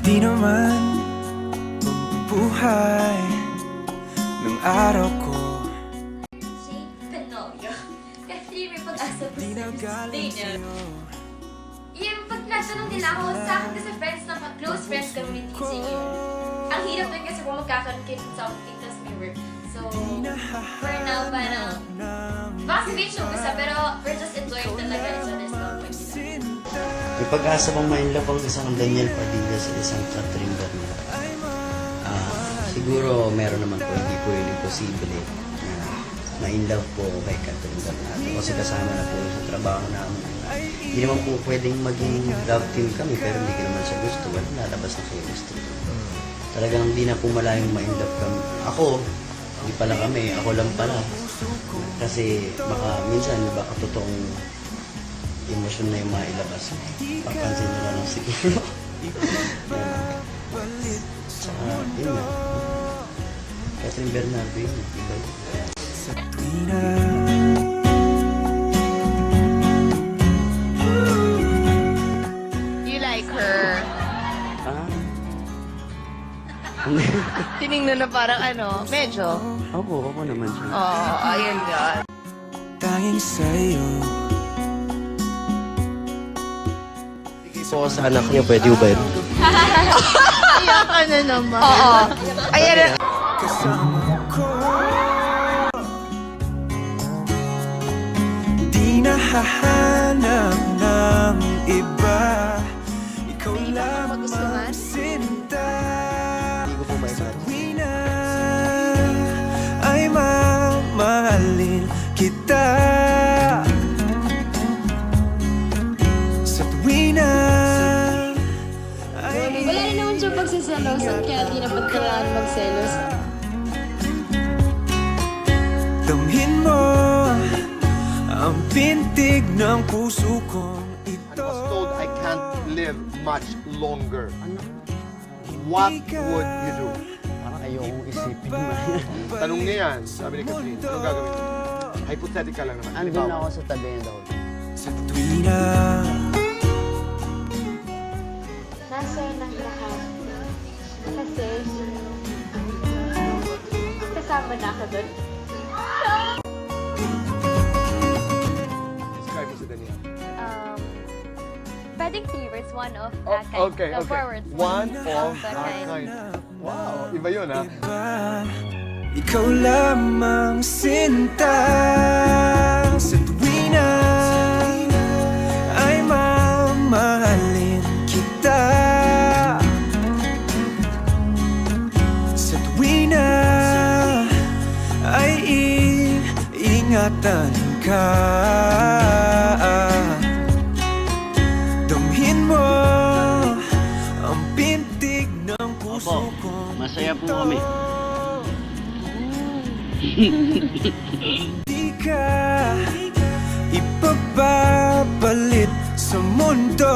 Di naman buhay ng araw ko. Jake Canoyo. Kasi may pag-asa po sa stay niya. Yung pag natanong nila ako, sa akin kasi friends na close friends kami ni TJ yun. Ang hirap din kasi kung magkakaroon kayo ng something tas may work. So, for now, parang baka sabihin siya isa, pero we're just enjoying talaga each other's company. May pag-asa bang ma-inlove ang isang Daniel Padilla sa isang Catherine Bernal? Siguro meron naman po, hindi po yun imposible na ma-inlove po kay Catherine Bernal. Kasi kasama na po sa trabaho namin. Hindi naman po pwedeng maging love team kami, pero hindi ko naman siya gusto. Wala, lalabas na siya gusto. Talagang hindi na po malayong ma-inlove kami. Ako, hindi pala kami, ako lang pala. Kasi baka minsan, baka totoong emosyon na yung mailabas. Papansin nyo na lang siguro. Tsaka, yun na. Catherine Bernardo yun, iba yun. Sa tuwina You like her? Ah. Tinignan na parang ano, medyo. Opo naman siya. Oo, ayun yan. tanging sa'yo. So, sa anak niya, pwede ba yun? Ayan ka na naman. Oo. Ayan na. Kasama ko, di nahahanap ng iba. Ikaw lang magustuhan? sinta. Hindi ko po may Sa tuwina ay mamahalin kita. Sa tuwina ay Wala rin naman siya pagsiselosan, kaya di na kailangan magselos. damhin mo ang pintig ng puso kong I ito. was told I can't live much longer. What would you do? Parang ayokong isipin mo. Tanong niya yan, sabi ni Catherine, anong gagawin mo? Hypothetical lang naman. Andun na ako sa tabi niya daw. Sa tuwina Nasa ng lahat. Kasi kasama na ako doon. Describe mo si Daniel. Pwedeng 3 words, one of Oh, kind. okay, So, okay. 4 words. One of the a kind. Wow, iba yun ha. iba. Ikaw lamang sinta. Sa tuwina ay mamahalin kita. Sa tuwina ay iingatan ka. Damhin mo ang pintig ng puso Opo, kong masaya po kami. di ka ipapapalit sa mundo.